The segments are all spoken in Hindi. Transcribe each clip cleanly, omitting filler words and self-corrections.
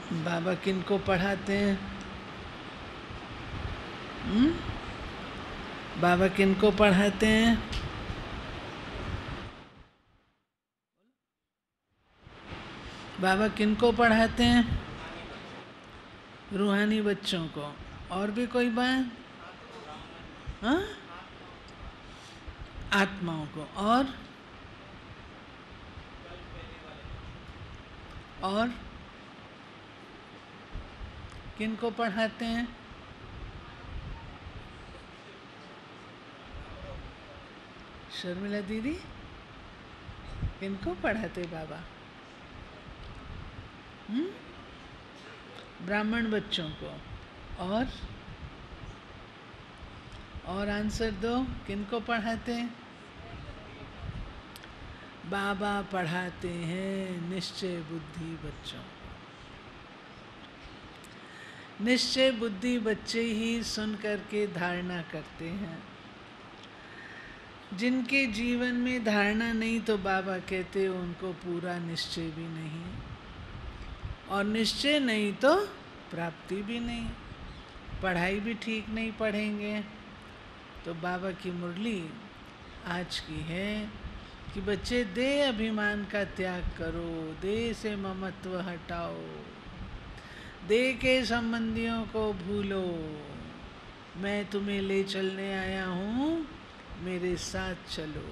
बाबा किनको पढ़ाते हैं? हम्म? बाबा किनको पढ़ाते हैं? बाबा किनको पढ़ाते हैं? रूहानी बच्चों को। और भी कोई बात? हाँ, आत्माओं को। और किनको पढ़ाते हैं? शर्मिला दीदी, किनको पढ़ाते बाबा? ब्राह्मण बच्चों को। और आंसर दो, किनको पढ़ाते हैं? बाबा पढ़ाते हैं निश्चय बुद्धि बच्चों को। निश्चय बुद्धि बच्चे ही सुन करके धारणा करते हैं। जिनके जीवन में धारणा नहीं तो बाबा कहते उनको पूरा निश्चय भी नहीं, और निश्चय नहीं तो प्राप्ति भी नहीं। पढ़ाई भी ठीक नहीं पढ़ेंगे। तो बाबा की मुरली आज की है कि बच्चे देह अभिमान का त्याग करो, देह से ममत्व हटाओ, देह के संबंधियों को भूलो। मैं तुम्हें ले चलने आया हूँ, मेरे साथ चलो।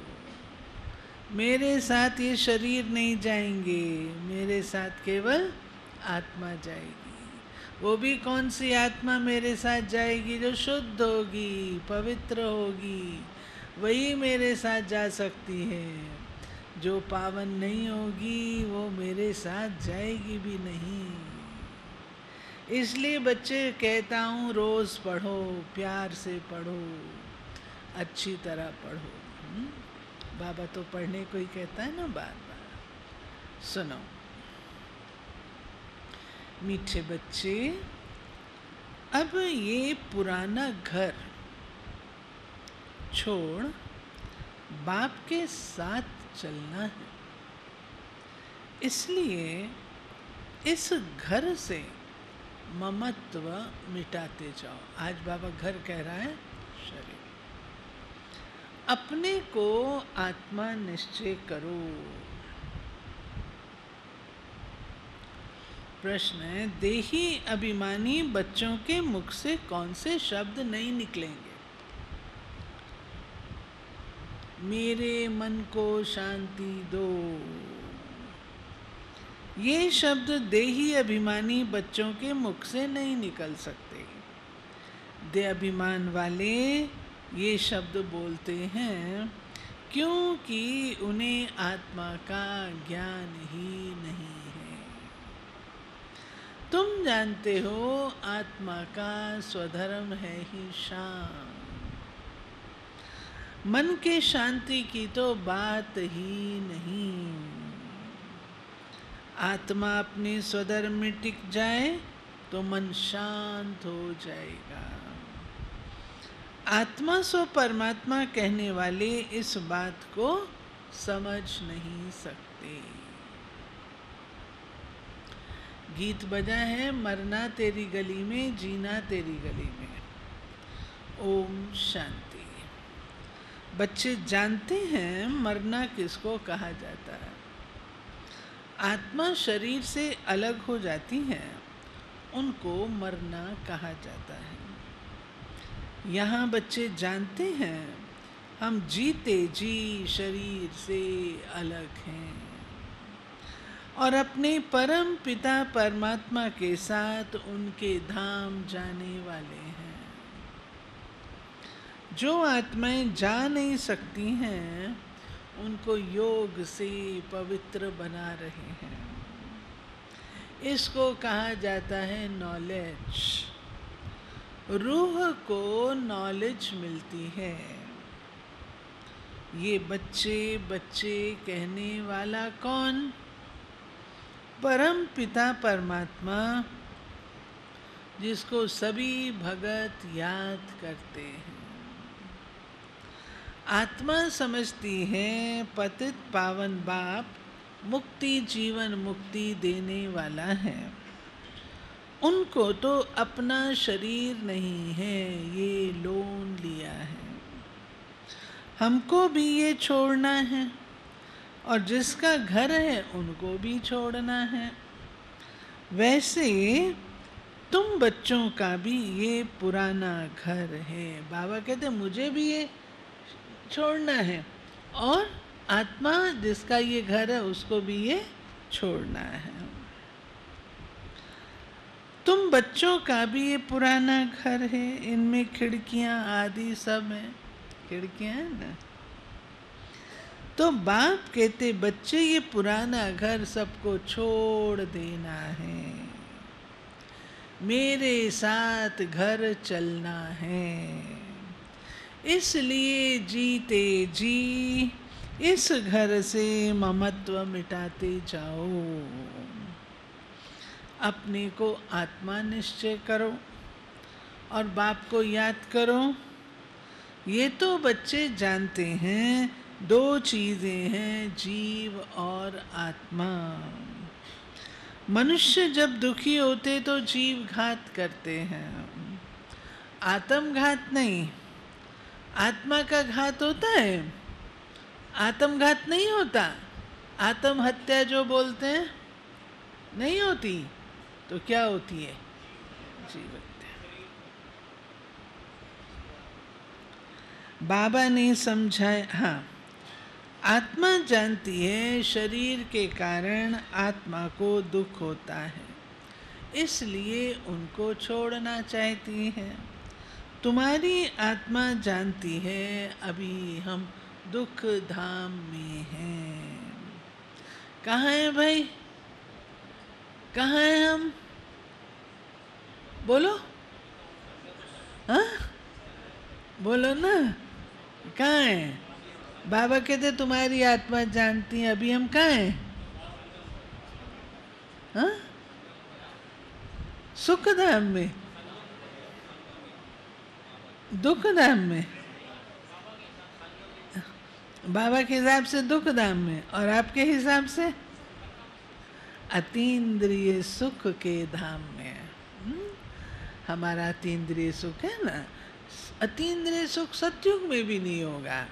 मेरे साथ ये शरीर नहीं जाएंगे, मेरे साथ केवल आत्मा जाएगी। वो भी कौन सी आत्मा मेरे साथ जाएगी? जो शुद्ध होगी, पवित्र होगी, वही मेरे साथ जा सकती है। जो पावन नहीं होगी वो मेरे साथ जाएगी भी नहीं। इसलिए बच्चे कहता हूँ रोज़ पढ़ो, प्यार से पढ़ो, अच्छी तरह पढ़ो। बाबा तो पढ़ने को ही कहता है ना बार बार। सुनो मीठे बच्चे, अब ये पुराना घर छोड़ बाप के साथ चलना है। इसलिए इस घर से ममत्व मिटाते जाओ। आज बाबा घर कह रहा है शरीर। अपने को आत्मा निश्चय करो। प्रश्न है, देही अभिमानी बच्चों के मुख से कौन से शब्द नहीं निकलेंगे? मेरे मन को शांति दो। ये शब्द देही अभिमानी बच्चों के मुख से नहीं निकल सकते। देह अभिमान वाले ये शब्द बोलते हैं क्योंकि उन्हें आत्मा का ज्ञान ही नहीं है। तुम जानते हो आत्मा का स्वधर्म है ही शांत। मन के शांति की तो बात ही नहीं। आत्मा अपने स्वधर्म में टिक जाए तो मन शांत हो जाएगा। आत्मा सो परमात्मा कहने वाले इस बात को समझ नहीं सकते। गीत बजा है, मरना तेरी गली में, जीना तेरी गली में। ओम शांति। बच्चे जानते हैं मरना किसको कहा जाता है। आत्मा शरीर से अलग हो जाती है, उनको मरना कहा जाता है। यहाँ बच्चे जानते हैं हम जीते जी शरीर से अलग हैं और अपने परम पिता परमात्मा के साथ उनके धाम जाने वाले हैं। जो आत्माएं जा नहीं सकती हैं उनको योग से पवित्र बना रहे हैं। इसको कहा जाता है नॉलेज। रूह को नॉलेज मिलती है। ये बच्चे बच्चे कहने वाला कौन? परम पिता परमात्मा, जिसको सभी भगत याद करते हैं। आत्मा समझती है पतित पावन बाप मुक्ति जीवन मुक्ति देने वाला है। उनको तो अपना शरीर नहीं है, ये लोन लिया है। हमको भी ये छोड़ना है, और जिसका घर है उनको भी छोड़ना है। वैसे तुम बच्चों का भी ये पुराना घर है। बाबा कहते मुझे भी ये छोड़ना है, और आत्मा जिसका ये घर है उसको भी ये छोड़ना है। तुम बच्चों का भी ये पुराना घर है, इनमें खिड़कियां आदि सब हैं। खिड़कियां हैं ना। तो बाप कहते बच्चे ये पुराना घर सबको छोड़ देना है, मेरे साथ घर चलना है। इसलिए जीते जी इस घर से ममत्व मिटाते जाओ। अपने को आत्मा निश्चय करो और बाप को याद करो। ये तो बच्चे जानते हैं, दो चीज़ें हैं, जीव और आत्मा। मनुष्य जब दुखी होते तो जीव घात करते हैं, आत्मघात नहीं। आत्मा का घात होता है, आत्मघात नहीं होता। आत्महत्या जो बोलते हैं नहीं होती, तो क्या होती है? जीव हत्या। बाबा ने समझाया, हाँ, आत्मा जानती है शरीर के कारण आत्मा को दुख होता है, इसलिए उनको छोड़ना चाहती है। तुम्हारी आत्मा जानती है अभी हम दुख धाम में हैं। कहाँ हैं भाई? कहाँ हैं हम? बोलो, हाँ बोलो ना, कहाँ हैं? बाबा कहते तुम्हारी आत्मा जानती है अभी हम कहाँ हैं? हाँ? सुख धाम में, दुख धाम में? बाबा के हिसाब से दुख धाम में, और आपके हिसाब से अतीन्द्रिय सुख के धाम में। हमारा अतीन्द्रिय सुख है ना, अतीन्द्रिय सुख सतयुग में भी नहीं होगा,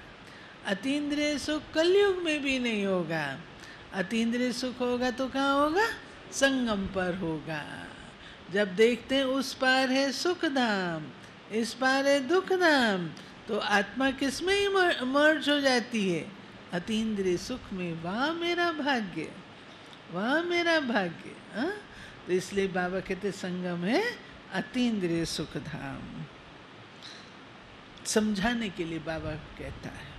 अतीन्द्रिय सुख कलयुग में भी नहीं होगा। अतीन्द्रिय सुख होगा तो कहाँ होगा? संगम पर होगा। जब देखते हैं उस पार है सुख धाम, इस पार है दुख धाम, तो आत्मा किस में ही मर्ज हो जाती है? अतीन्द्रिय सुख में। वहाँ मेरा भाग्य, वहाँ मेरा भाग्य। हाँ, तो इसलिए बाबा कहते संगम है अतीन्द्रिय सुख धाम। समझाने के लिए बाबा कहता है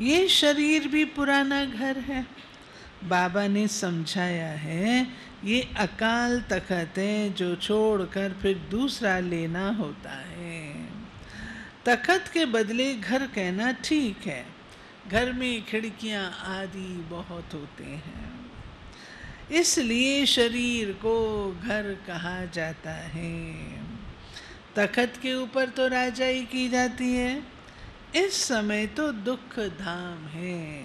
ये शरीर भी पुराना घर है। बाबा ने समझाया है ये अकाल तखत है जो छोड़कर फिर दूसरा लेना होता है। तखत के बदले घर कहना ठीक है। घर में खिड़कियां आदि बहुत होते हैं, इसलिए शरीर को घर कहा जाता है। तखत के ऊपर तो राजाई की जाती है, इस समय तो दुख धाम है।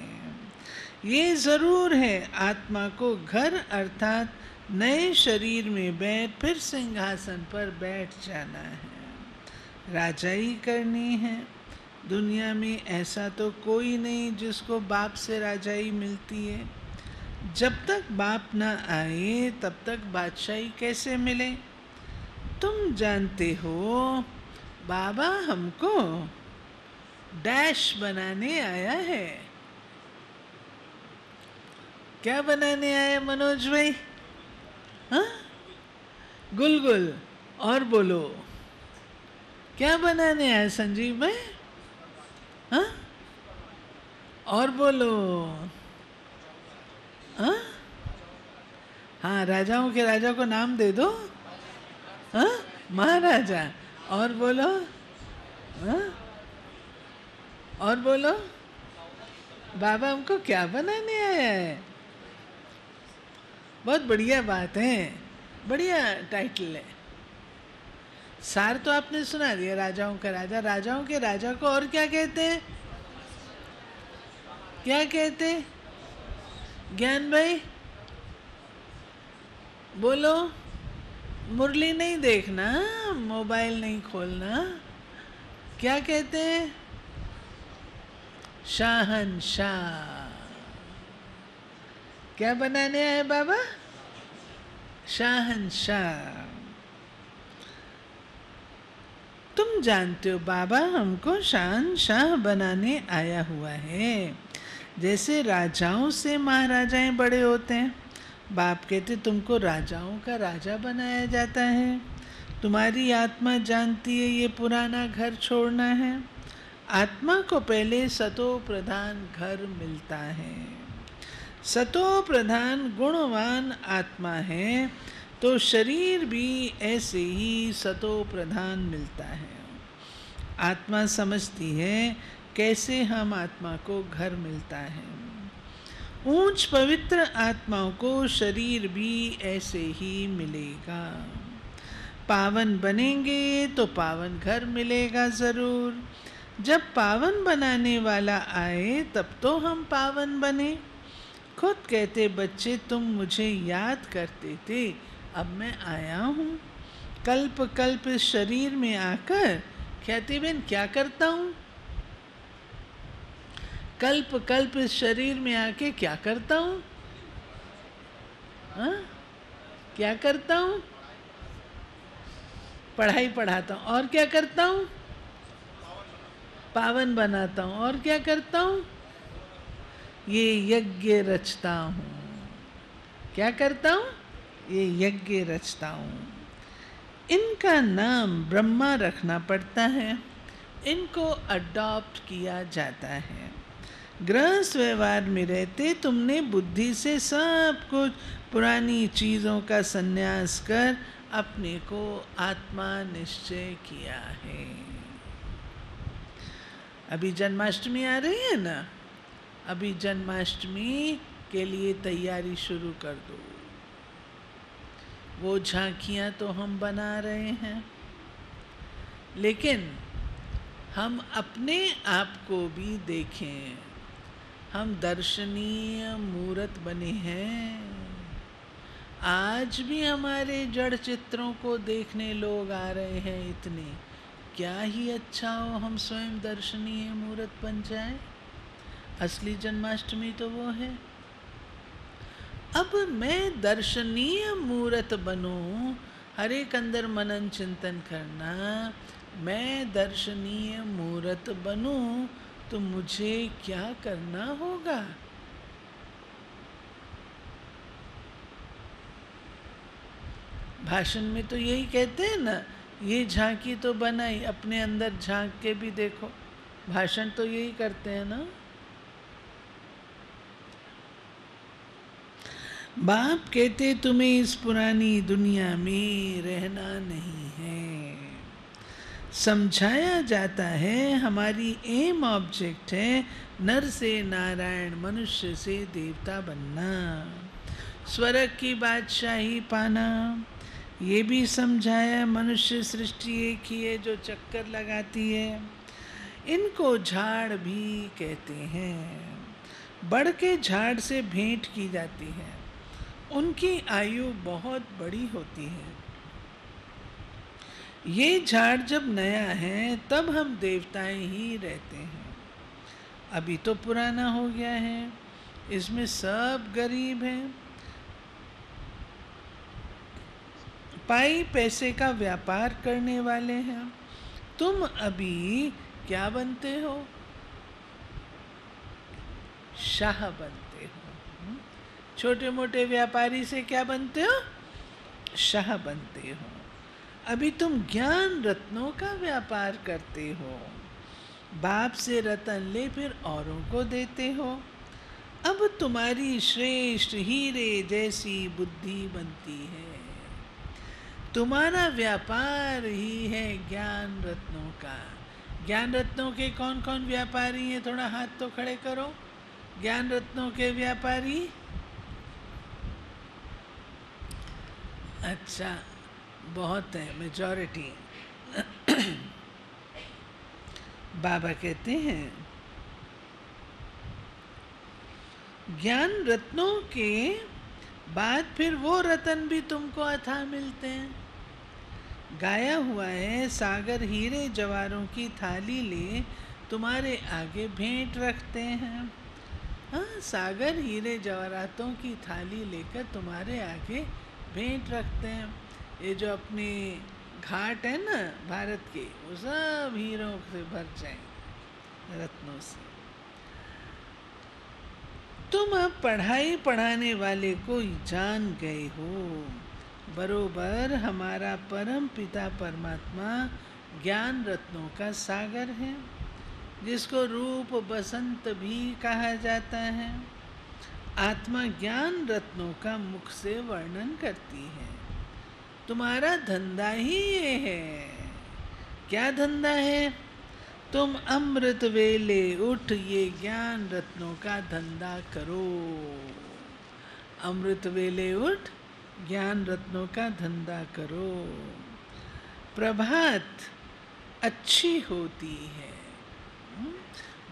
ये ज़रूर है आत्मा को घर अर्थात नए शरीर में बैठ फिर सिंहासन पर बैठ जाना है, राजाई करनी है। दुनिया में ऐसा तो कोई नहीं जिसको बाप से राजाई मिलती है। जब तक बाप ना आए तब तक बादशाही कैसे मिले? तुम जानते हो बाबा हमको डैश बनाने आया है। क्या बनाने आया मनोज भाई? हाँ, गुलगुल। और बोलो, क्या बनाने आया संजीव भाई? हाँ, और बोलो। हाँ, हाँ, राजाओं के राजा को नाम दे दो। हाँ, महाराजा। और बोलो, हाँ, और बोलो, बाबा हमको क्या बनाने आया है? बहुत बढ़िया बात है, बढ़िया टाइटल है। सार तो आपने सुना दिया, राजाओं का राजा। राजाओं के राजा को और क्या कहते हैं? क्या कहते हैं ज्ञान भाई? बोलो, मुरली नहीं देखना, मोबाइल नहीं खोलना। क्या कहते हैं? शाहनशाह। क्या बनाने आए बाबा? शाहनशाह। तुम जानते हो बाबा हमको शाहनशाह बनाने आया हुआ है। जैसे राजाओं से महाराजाएं बड़े होते हैं, बाप कहते तुमको राजाओं का राजा बनाया जाता है। तुम्हारी आत्मा जानती है ये पुराना घर छोड़ना है। आत्मा को पहले सतो प्रधान घर मिलता है। सतो प्रधान गुणवान आत्मा है, तो शरीर भी ऐसे ही सतो प्रधान मिलता है। आत्मा समझती है कैसे हम आत्मा को घर मिलता है। ऊंच पवित्र आत्माओं को शरीर भी ऐसे ही मिलेगा। पावन बनेंगे तो पावन घर मिलेगा ज़रूर। जब पावन बनाने वाला आए तब तो हम पावन बने। खुद कहते बच्चे तुम मुझे याद करते थे, अब मैं आया हूँ। कल्प कल्प इस शरीर में आकर ख्याति बहन क्या करता हूँ? कल्प कल्प इस शरीर में आके क्या करता हूँ? हाँ, क्या करता हूँ? पढ़ाई पढ़ाता हूँ। और क्या करता हूँ? पावन बनाता हूँ। और क्या करता हूँ? ये यज्ञ रचता हूँ। क्या करता हूँ? ये यज्ञ रचता हूँ। इनका नाम ब्रह्मा रखना पड़ता है। इनको अडॉप्ट किया जाता है। गृहस्थ व्यवहार में रहते तुमने बुद्धि से सब कुछ पुरानी चीज़ों का संन्यास कर अपने को आत्मा निश्चय किया है। अभी जन्माष्टमी आ रही है ना, अभी जन्माष्टमी के लिए तैयारी शुरू कर दो। वो झांकियाँ तो हम बना रहे हैं, लेकिन हम अपने आप को भी देखें। हम दर्शनीय मूर्त बने हैं। आज भी हमारे जड़ चित्रों को देखने लोग आ रहे हैं इतने। क्या ही अच्छा हो हम स्वयं दर्शनीय मूर्त बन जाए। असली जन्माष्टमी तो वो है। अब मैं दर्शनीय मूर्त बनूं, हर एक अंदर मनन चिंतन करना। मैं दर्शनीय मूर्त बनूं तो मुझे क्या करना होगा? भाषण में तो यही कहते हैं ना, ये झांकी तो बनाई, अपने अंदर झांक के भी देखो। भाषण तो यही करते हैं ना। बाप कहते तुम्हें इस पुरानी दुनिया में रहना नहीं है। समझाया जाता है हमारी एम ऑब्जेक्ट है नर से नारायण, मनुष्य से देवता बनना, स्वर्ग की बादशाही पाना। ये भी समझाया मनुष्य सृष्टि एक ही है जो चक्कर लगाती है। इनको झाड़ भी कहते हैं। बढ़ के झाड़ से भेंट की जाती है। उनकी आयु बहुत बड़ी होती है। ये झाड़ जब नया है तब हम देवताएं ही रहते हैं। अभी तो पुराना हो गया है, इसमें सब गरीब हैं। पाई पैसे का व्यापार करने वाले हैं। तुम अभी क्या बनते हो? शाह बनते हो। छोटे मोटे व्यापारी से क्या बनते हो? शाह बनते हो। अभी तुम ज्ञान रत्नों का व्यापार करते हो। बाप से रतन ले फिर औरों को देते हो। अब तुम्हारी श्रेष्ठ हीरे जैसी बुद्धि बनती है। तुम्हारा व्यापार ही है ज्ञान रत्नों का। ज्ञान रत्नों के कौन कौन व्यापारी हैं? थोड़ा हाथ तो खड़े करो। ज्ञान रत्नों के व्यापारी? अच्छा, बहुत है, मेजॉरिटी। बाबा कहते हैं ज्ञान रत्नों के बाद फिर वो रतन भी तुमको अथाह मिलते हैं। गाया हुआ है, सागर हीरे जवारों की थाली ले तुम्हारे आगे भेंट रखते हैं। हाँ, सागर हीरे जवाहरातों की थाली लेकर तुम्हारे आगे भेंट रखते हैं। ये जो अपने घाट है ना भारत के, वो सब हीरों से भर जाएंगे, रत्नों से। तुम अब पढ़ाई पढ़ाने वाले को जान गए हो। बरोबर हमारा परम पिता परमात्मा ज्ञान रत्नों का सागर है, जिसको रूप बसंत भी कहा जाता है। आत्मा ज्ञान रत्नों का मुख से वर्णन करती है। तुम्हारा धंधा ही ये है। क्या धंधा है? तुम अमृत वेले उठ ये ज्ञान रत्नों का धंधा करो। अमृत वेले उठ ज्ञान रत्नों का धंधा करो। प्रभात अच्छी होती है।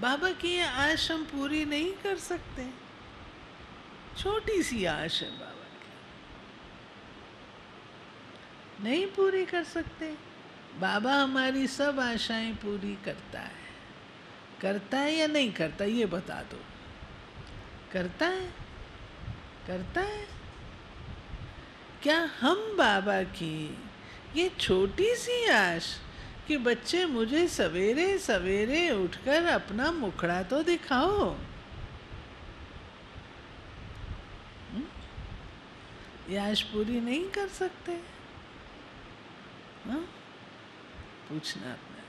बाबा की ये आश हम पूरी नहीं कर सकते। छोटी सी आश है बाबा की, नहीं पूरी कर सकते। बाबा हमारी सब आशाएं पूरी करता है। करता है या नहीं करता, ये बता दो। करता है? करता है? क्या हम बाबा की ये छोटी सी आश कि बच्चे मुझे सवेरे सवेरे उठकर अपना मुखड़ा तो दिखाओ, ये आश पूरी नहीं कर सकते? हाँ? पूछना अपना,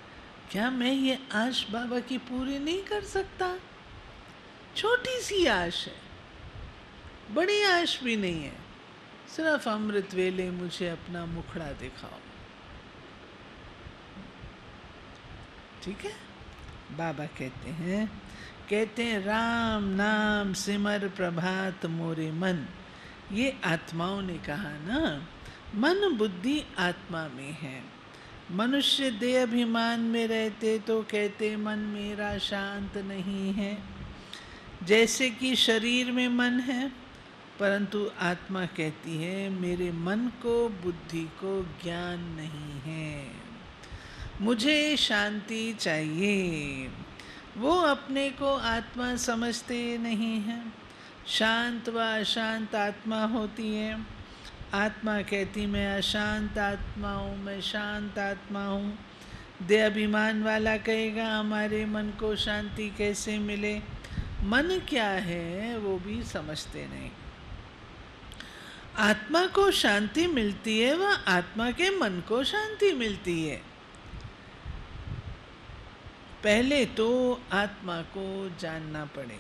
क्या मैं ये आश बाबा की पूरी नहीं कर सकता? छोटी सी आश है, बड़ी आश भी नहीं है, सिर्फ अमृत वेले मुझे अपना मुखड़ा दिखाओ। ठीक है? बाबा कहते हैं राम नाम सिमर प्रभात मोरे मन। ये आत्माओं ने कहा ना, मन बुद्धि आत्मा में है। मनुष्य देह अभिमान में रहते तो कहते मन मेरा शांत नहीं है। जैसे कि शरीर में मन है, परंतु आत्मा कहती है मेरे मन को बुद्धि को ज्ञान नहीं है, मुझे शांति चाहिए। वो अपने को आत्मा समझते नहीं हैं। शांत व अशांत आत्मा होती है। आत्मा कहती मैं अशांत आत्मा हूँ, मैं शांत आत्मा हूँ। देह अभिमान वाला कहेगा हमारे मन को शांति कैसे मिले। मन क्या है वो भी समझते नहीं। आत्मा को शांति मिलती है, वह आत्मा के मन को शांति मिलती है। पहले तो आत्मा को जानना पड़े।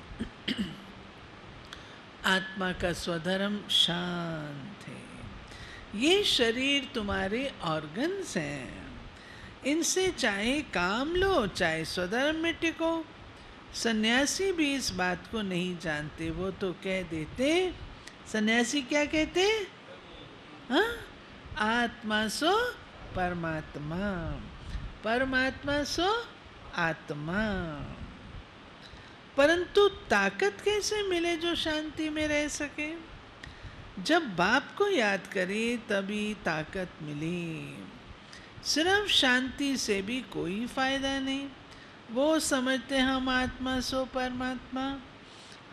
आत्मा का स्वधर्म शांत है। ये शरीर तुम्हारे ऑर्गन्स हैं, इनसे चाहे काम लो चाहे स्वधर्म में टिको। सन्यासी भी इस बात को नहीं जानते। वो तो कह देते, सन्यासी क्या कहते? हाँ, आत्मा सो परमात्मा, परमात्मा सो आत्मा। परंतु ताकत कैसे मिले जो शांति में रह सके? जब बाप को याद करे तभी ताकत मिले। सिर्फ शांति से भी कोई फायदा नहीं। वो समझते हम आत्मा सो परमात्मा,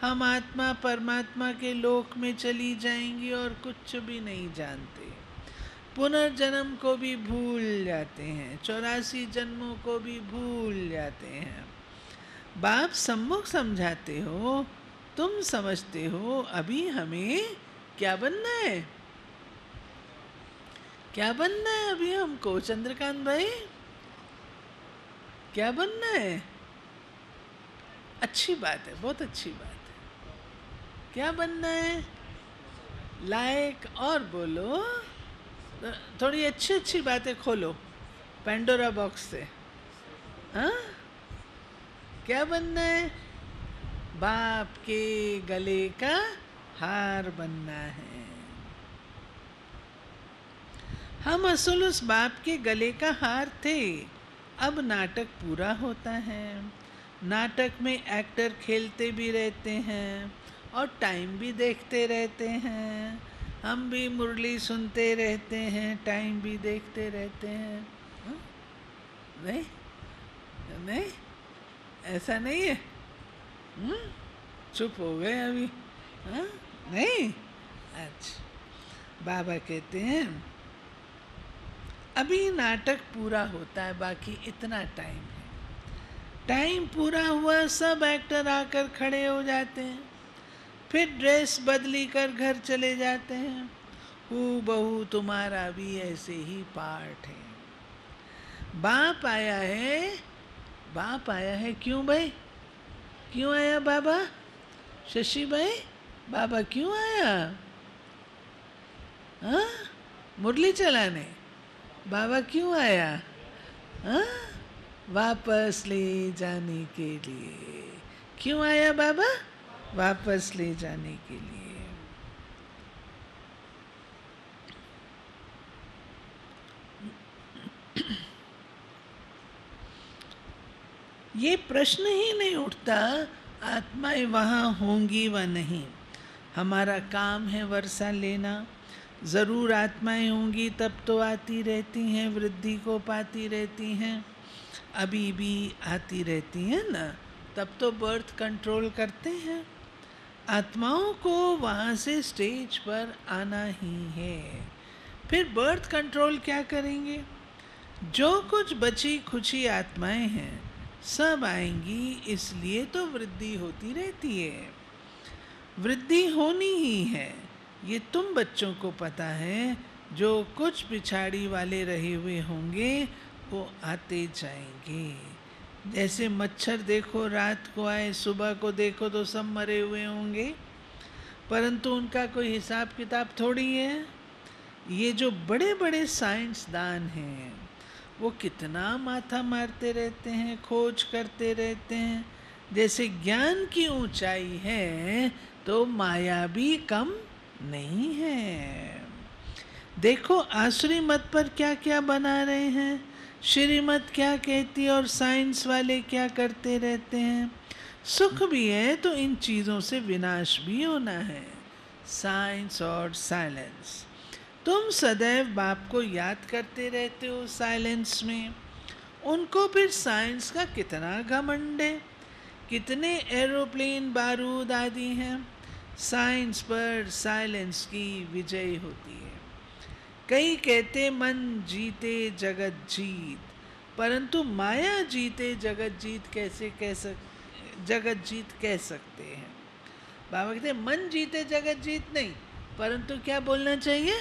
हम आत्मा परमात्मा के लोक में चली जाएंगी और कुछ भी नहीं जानते। पुनर्जन्म को भी भूल जाते हैं, 84 जन्मों को भी भूल जाते हैं। बाप सम्मुख समझाते हो, तुम समझते हो अभी हमें क्या बनना है? क्या बनना है अभी हमको चंद्रकांत भाई? क्या बनना है? अच्छी बात है, बहुत अच्छी बात है। क्या बनना है? लाइक और बोलो, थोड़ी अच्छी अच्छी बातें खोलो पेंडोरा बॉक्स से। हाँ, क्या बनना है? बाप के गले का हार बनना है। हम असल उस बाप के गले का हार थे। अब नाटक पूरा होता है। नाटक में एक्टर खेलते भी रहते हैं और टाइम भी देखते रहते हैं। हम भी मुरली सुनते रहते हैं, टाइम भी देखते रहते हैं। हाँ? नहीं नहीं, ऐसा नहीं है। हम्म? चुप हो गए अभी। हाँ? नहीं। अच्छा, बाबा कहते हैं अभी नाटक पूरा होता है, बाकी इतना टाइम है। टाइम पूरा हुआ, सब एक्टर आकर खड़े हो जाते हैं, फिर ड्रेस बदली कर घर चले जाते हैं। हू बहू तुम्हारा भी ऐसे ही पार्ट है। बाप आया है, बाप आया है। क्यों भाई, क्यों आया बाबा? शशि भाई, बाबा क्यों आया? हाँ? मुरली चलाने बाबा क्यों आया? हाँ? वापस ले जाने के लिए। क्यों आया बाबा? वापस ले जाने के लिए। ये प्रश्न ही नहीं उठता आत्माएं वहाँ होंगी व नहीं। हमारा काम है वर्षा लेना। ज़रूर आत्माएं होंगी, तब तो आती रहती हैं, वृद्धि को पाती रहती हैं, अभी भी आती रहती हैं ना। तब तो बर्थ कंट्रोल करते हैं। आत्माओं को वहाँ से स्टेज पर आना ही है। फिर बर्थ कंट्रोल क्या करेंगे? जो कुछ बची खुची आत्माएं हैं सब आएंगी, इसलिए तो वृद्धि होती रहती है। वृद्धि होनी ही है, ये तुम बच्चों को पता है। जो कुछ पिछाड़ी वाले रहे हुए होंगे वो आते जाएंगे। जैसे मच्छर देखो रात को आए, सुबह को देखो तो सब मरे हुए होंगे, परंतु उनका कोई हिसाब किताब थोड़ी है। ये जो बड़े बड़े साइंसदान हैं वो कितना माथा मारते रहते हैं, खोज करते रहते हैं। जैसे ज्ञान की ऊंचाई है तो माया भी कम नहीं है। देखो आसुरी मत पर क्या क्या बना रहे हैं, श्रीमत क्या कहती है और साइंस वाले क्या करते रहते हैं। सुख भी है तो इन चीज़ों से विनाश भी होना है। साइंस और साइलेंस। तुम सदैव बाप को याद करते रहते हो साइलेंस में, उनको फिर साइंस का कितना घमंड है। कितने एरोप्लेन बारूद आदि हैं, साइंस पर साइलेंस की विजय होती है। कई कहते मन जीते जगत जीत, परंतु माया जीते जगत जीत कैसे जगत जीत कह सकते हैं? बाबा कहते मन जीते जगत जीत नहीं, परंतु क्या बोलना चाहिए?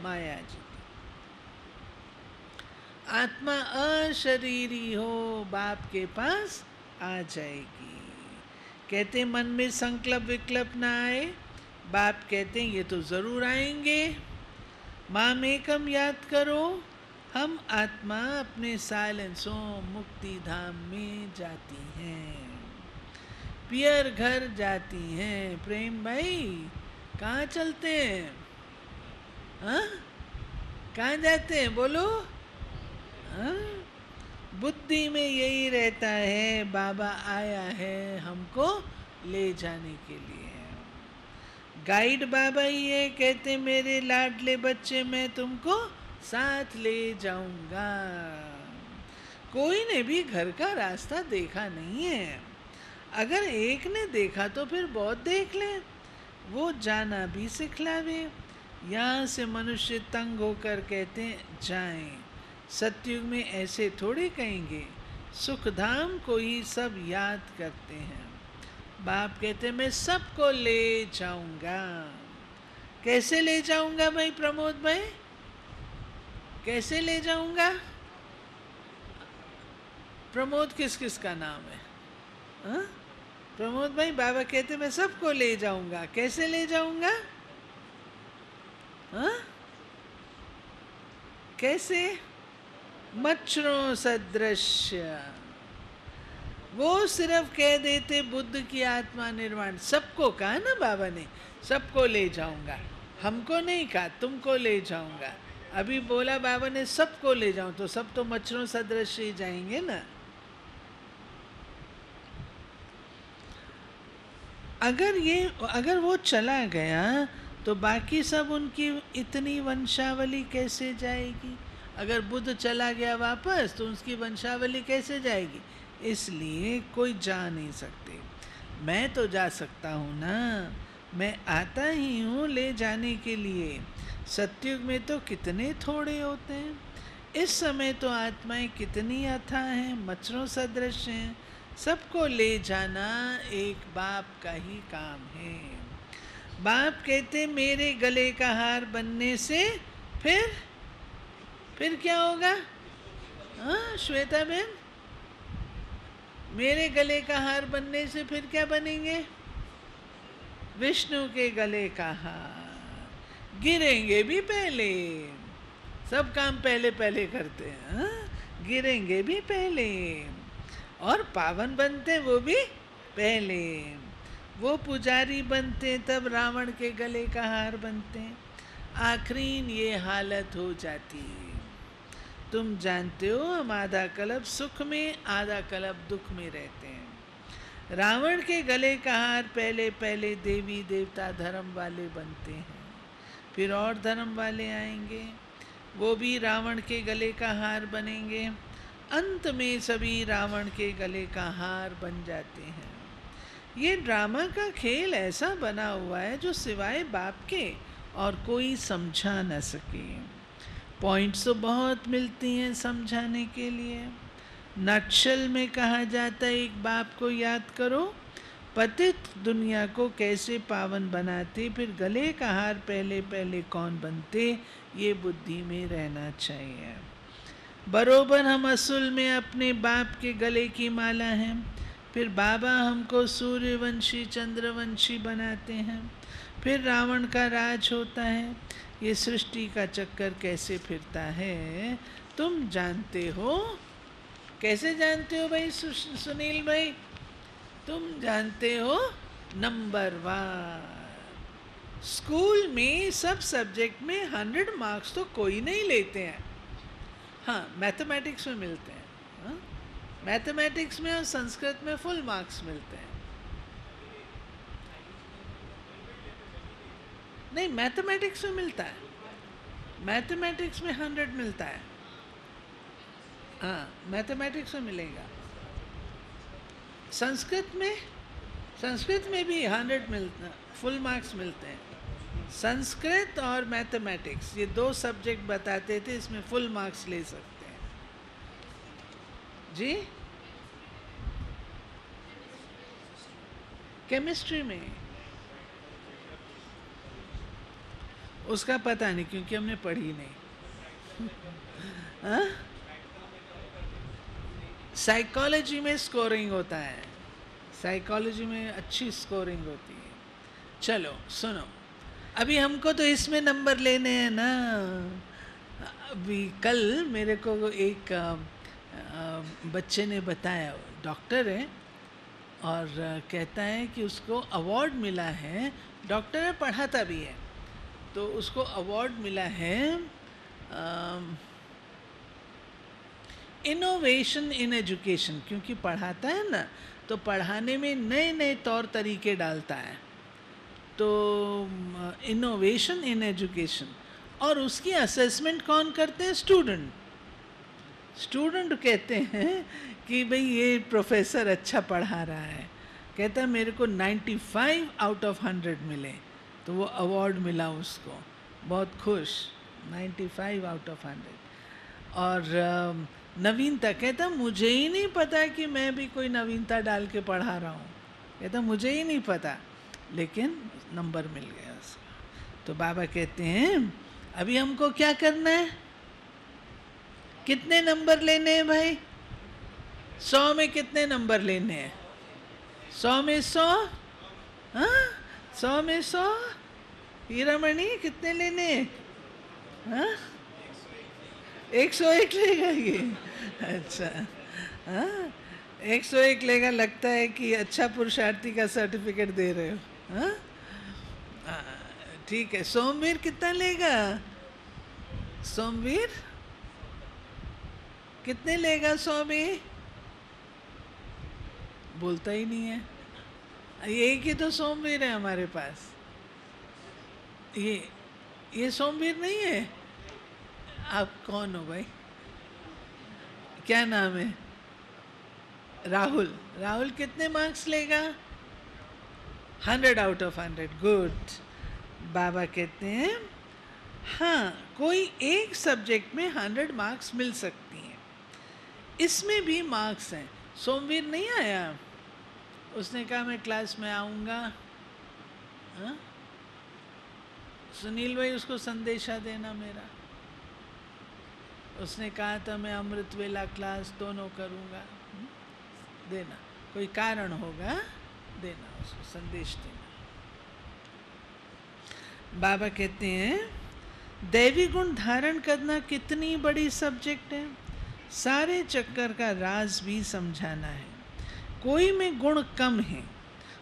माया जीते। आत्मा अशरीरी हो बाप के पास आ जाएगी। कहते मन में संकल्प विकल्प ना आए, बाप कहते हैं ये तो जरूर आएंगे। माम एकम याद करो, हम आत्मा अपने साइलेंसों मुक्ति धाम में जाती हैं, पियर घर जाती हैं। प्रेम भाई कहाँ चलते हैं? हाँ? कहाँ जाते हैं बोलो? हाँ? बुद्धि में यही रहता है, बाबा आया है हमको ले जाने के लिए। गाइड बाबा ही है, कहते मेरे लाडले बच्चे मैं तुमको साथ ले जाऊंगा। कोई ने भी घर का रास्ता देखा नहीं है। अगर एक ने देखा तो फिर बहुत देख ले, वो जाना भी सिखलावे। यहाँ से मनुष्य तंग होकर कहते जाएं। सतयुग में ऐसे थोड़े कहेंगे, सुखधाम को ही सब याद करते हैं। बाप कहते मैं सबको ले जाऊंगा। कैसे ले जाऊंगा भाई प्रमोद भाई? कैसे ले जाऊंगा? प्रमोद किस किस का नाम है? हा? प्रमोद भाई बाबा कहते मैं सबको ले जाऊंगा। कैसे ले जाऊंगा? हा? कैसे? मच्छरों सदृश्य। वो सिर्फ कह देते बुद्ध की आत्मा निर्वाण। सबको कहा ना बाबा ने, सबको ले जाऊंगा। हमको नहीं कहा, तुमको ले जाऊंगा। अभी बोला बाबा ने सबको ले जाऊं, तो सब तो मच्छरों सदृश ही जाएंगे ना। अगर वो चला गया तो बाकी सब उनकी इतनी वंशावली कैसे जाएगी? अगर बुद्ध चला गया वापस तो उसकी वंशावली कैसे जाएगी? इसलिए कोई जा नहीं सकते। मैं तो जा सकता हूँ ना, मैं आता ही हूँ ले जाने के लिए। सतयुग में तो कितने थोड़े होते हैं, इस समय तो आत्माएं कितनी अथाह हैं, मच्छरों सदृश हैं। सबको ले जाना एक बाप का ही काम है। बाप कहते मेरे गले का हार बनने से फिर क्या होगा? हाँ श्वेता बहन, मेरे गले का हार बनने से फिर क्या बनेंगे? विष्णु के गले का हार। गिरेंगे भी पहले, सब काम पहले पहले करते हैं। हाँ? गिरेंगे भी पहले और पावन बनते वो भी पहले। वो पुजारी बनते तब रावण के गले का हार बनते। आखिरीन ये हालत हो जाती है। तुम जानते हो हम आधा कल्प सुख में आधा कल्प दुख में रहते हैं। रावण के गले का हार पहले पहले देवी देवता धर्म वाले बनते हैं, फिर और धर्म वाले आएंगे, वो भी रावण के गले का हार बनेंगे। अंत में सभी रावण के गले का हार बन जाते हैं। ये ड्रामा का खेल ऐसा बना हुआ है जो सिवाय बाप के और कोई समझा न सके। पॉइंट्स तो बहुत मिलती हैं समझाने के लिए। नटशल में कहा जाता है एक बाप को याद करो, पतित दुनिया को कैसे पावन बनाते, फिर गले का हार पहले पहले कौन बनते, ये बुद्धि में रहना चाहिए। बरोबर हम असल में अपने बाप के गले की माला हैं, फिर बाबा हमको सूर्यवंशी चंद्रवंशी बनाते हैं, फिर रावण का राज होता है। ये सृष्टि का चक्कर कैसे फिरता है तुम जानते हो? कैसे जानते हो भाई सुनील भाई? तुम जानते हो नंबर 1। स्कूल में सब सब्जेक्ट में 100 मार्क्स तो कोई नहीं लेते हैं। हाँ मैथमेटिक्स में मिलते हैं। हाँ? मैथमेटिक्स में और संस्कृत में फुल मार्क्स मिलते हैं। नहीं मैथमेटिक्स में मिलता है, मैथमेटिक्स में 100 मिलता है। हाँ मैथमेटिक्स में मिलेगा। संस्कृत में भी 100 मिलता, फुल मार्क्स मिलते हैं। संस्कृत और मैथमेटिक्स ये 2 सब्जेक्ट बताते थे, इसमें फुल मार्क्स ले सकते हैं जी। केमिस्ट्री में उसका पता नहीं क्योंकि हमने पढ़ी नहीं। हाँ? साइकोलॉजी में स्कोरिंग होता है, साइकोलॉजी में अच्छी स्कोरिंग होती है। चलो सुनो, अभी हमको तो इसमें नंबर लेने हैं ना। अभी कल मेरे को एक बच्चे ने बताया, डॉक्टर है और कहता है कि उसको अवार्ड मिला है, डॉक्टर है पढ़ाता भी है, तो उसको अवार्ड मिला है इनोवेशन इन एजुकेशन, क्योंकि पढ़ाता है ना तो पढ़ाने में नए नए तौर तरीके डालता है, तो इनोवेशन इन एजुकेशन। और उसकी असेसमेंट कौन करते हैं? स्टूडेंट कहते हैं कि भाई ये प्रोफेसर अच्छा पढ़ा रहा है। कहता है मेरे को 95 आउट ऑफ 100 मिले, तो वो अवार्ड मिला उसको, बहुत खुश, 95 आउट ऑफ 100। और नवीनता, कहता मुझे ही नहीं पता कि मैं भी कोई नवीनता डाल के पढ़ा रहा हूँ, कहता मुझे ही नहीं पता, लेकिन नंबर मिल गया उसको। तो बाबा कहते हैं अभी हमको क्या करना है? कितने नंबर लेने हैं भाई? 100 में कितने नंबर लेने हैं? 100 में 100? हाँ 100 में 100? हीरामणि कितने लेने हैं? हाँ 101 लेगा ये? अच्छा हाँ 101 लेगा। लगता है कि अच्छा पुरुषार्थी का सर्टिफिकेट दे रहे हो। हाँ ठीक है। सोमवीर कितना लेगा? सोमवीर कितने लेगा? 100 में बोलता ही नहीं है। एक ही तो सोमवीर है हमारे पास। ये सोमवीर नहीं है? आप कौन हो भाई? क्या नाम है? राहुल। राहुल कितने मार्क्स लेगा? 100 आउट ऑफ 100। गुड। बाबा कहते हैं हाँ, कोई एक सब्जेक्ट में 100 मार्क्स मिल सकती हैं, इसमें भी मार्क्स हैं। सोमवीर नहीं आया, उसने कहा मैं क्लास में आऊँगा। हाँ? सुनील भाई उसको संदेशा देना मेरा। उसने कहा था मैं अमृत वेला क्लास दोनों करूँगा। देना, कोई कारण होगा, देना उसको संदेश देना। बाबा कहते हैं दैवी गुण धारण करना कितनी बड़ी सब्जेक्ट है, सारे चक्कर का राज भी समझाना है। कोई में गुण कम है,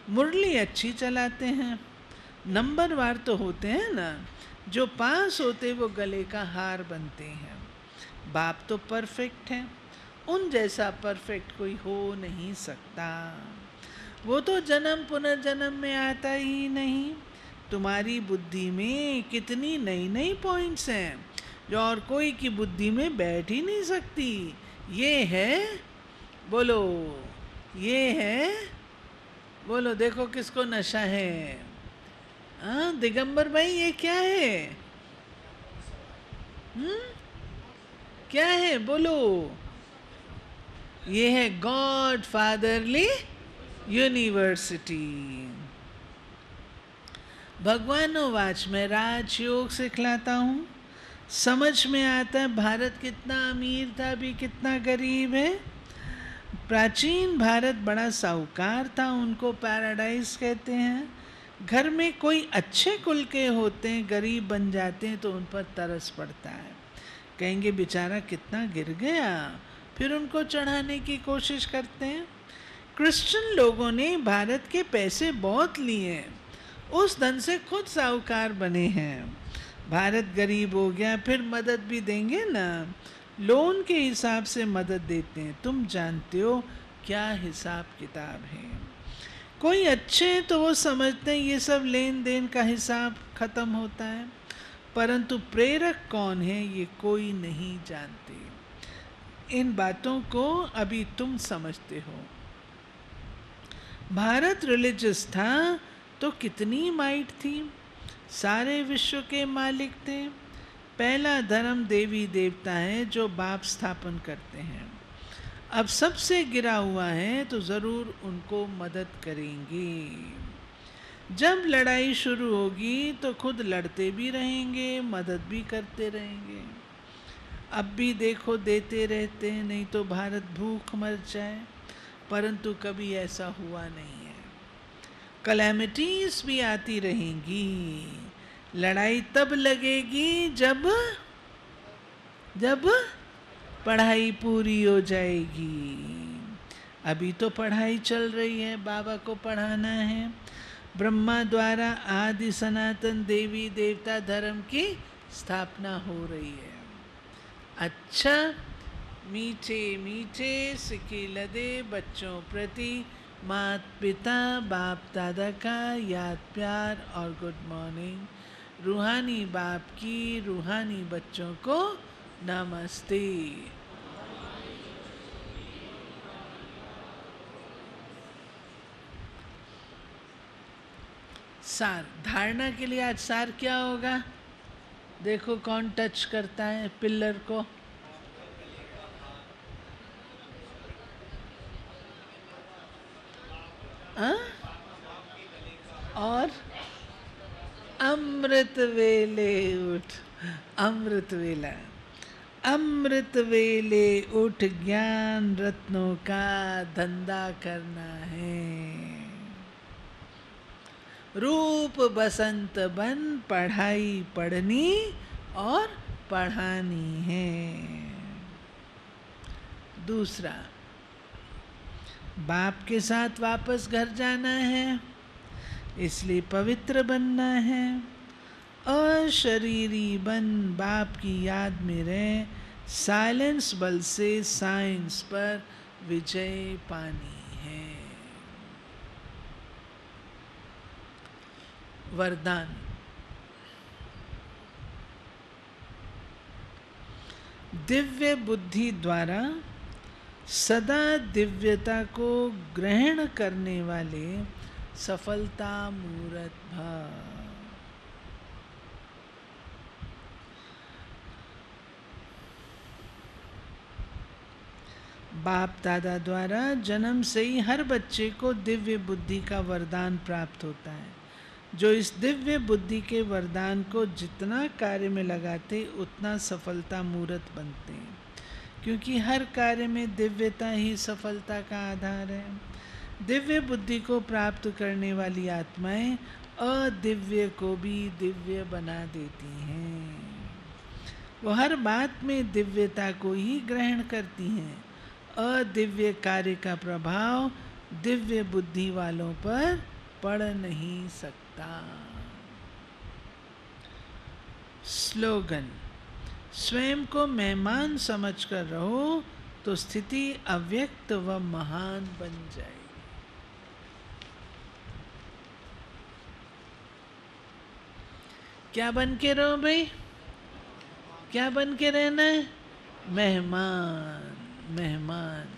मुरली अच्छी चलाते हैं, नंबरवार तो होते हैं ना, जो पास होते वो गले का हार बनते हैं। बाप तो परफेक्ट है, उन जैसा परफेक्ट कोई हो नहीं सकता। वो तो जन्म पुनर्जन्म में आता ही नहीं। तुम्हारी बुद्धि में कितनी नई नई पॉइंट्स हैं जो और कोई की बुद्धि में बैठ ही नहीं सकती। ये है, बोलो, ये है, बोलो, देखो किसको नशा है। हाँ दिगंबर भाई, ये क्या है? क्या है बोलो? ये है गॉड फादरली यूनिवर्सिटी। भगवानोवाच में राजयोग सिखलाता हूँ, समझ में आता है भारत कितना अमीर था, अभी कितना गरीब है। प्राचीन भारत बड़ा साहूकार था, उनको पैराडाइज कहते हैं। घर में कोई अच्छे कुल के होते हैं, गरीब बन जाते हैं तो उन पर तरस पड़ता है, कहेंगे बेचारा कितना गिर गया, फिर उनको चढ़ाने की कोशिश करते हैं। क्रिश्चियन लोगों ने भारत के पैसे बहुत लिए हैं, उस धन से खुद साहूकार बने हैं। भारत गरीब हो गया, फिर मदद भी देंगे ना, लोन के हिसाब से मदद देते हैं। तुम जानते हो क्या हिसाब किताब है। कोई अच्छे हैं तो वो समझते हैं ये सब लेन देन का हिसाब खत्म होता है, परंतु प्रेरक कौन है ये कोई नहीं जानते। इन बातों को अभी तुम समझते हो। भारत रिलीजियस था तो कितनी माइट थी, सारे विश्व के मालिक थे। पहला धर्म देवी देवता है जो बाप स्थापन करते हैं। अब सबसे गिरा हुआ है तो ज़रूर उनको मदद करेंगे। जब लड़ाई शुरू होगी तो खुद लड़ते भी रहेंगे, मदद भी करते रहेंगे। अब भी देखो देते रहते हैं, नहीं तो भारत भूख मर जाए, परंतु कभी ऐसा हुआ नहीं है। कैलेमिटीज भी आती रहेंगी, लड़ाई तब लगेगी जब पढ़ाई पूरी हो जाएगी। अभी तो पढ़ाई चल रही है, बाबा को पढ़ाना है। ब्रह्मा द्वारा आदि सनातन देवी देवता धर्म की स्थापना हो रही है। अच्छा, मीठे मीठे सिक्के लदे बच्चों प्रति मात पिता बाप दादा का याद प्यार और गुड मॉर्निंग। रूहानी बाप की रूहानी बच्चों को नमस्ते। सार, धारणा के लिए आज सार क्या होगा? देखो कौन टच करता है पिलर को। हाँ? और अमृत वेले उठ, अमृत वेला, अमृत वेले उठ ज्ञान रत्नों का धंधा करना है। रूप बसंत बन पढ़ाई पढ़नी और पढ़ानी है। दूसरा, बाप के साथ वापस घर जाना है, इसलिए पवित्र बनना है। अशरीरी बन बाप की याद में रहे, साइलेंस बल से साइंस पर विजय पानी है। वरदान। दिव्य बुद्धि द्वारा सदा दिव्यता को ग्रहण करने वाले सफलता मूर्त भाव। बाप दादा द्वारा जन्म से ही हर बच्चे को दिव्य बुद्धि का वरदान प्राप्त होता है। जो इस दिव्य बुद्धि के वरदान को जितना कार्य में लगाते उतना सफलता मूर्त बनते हैं, क्योंकि हर कार्य में दिव्यता ही सफलता का आधार है। दिव्य बुद्धि को प्राप्त करने वाली आत्माएं अदिव्य को भी दिव्य बना देती हैं। वो हर बात में दिव्यता को ही ग्रहण करती हैं। अदिव्य कार्य का प्रभाव दिव्य बुद्धि वालों पर पड़ नहीं सकता। स्लोगन: स्वयं को मेहमान समझकर रहो तो स्थिति अव्यक्त व महान बन जाएगी। क्या बन के रहो भाई? क्या बन के रहना है? मेहमान, मेहमान।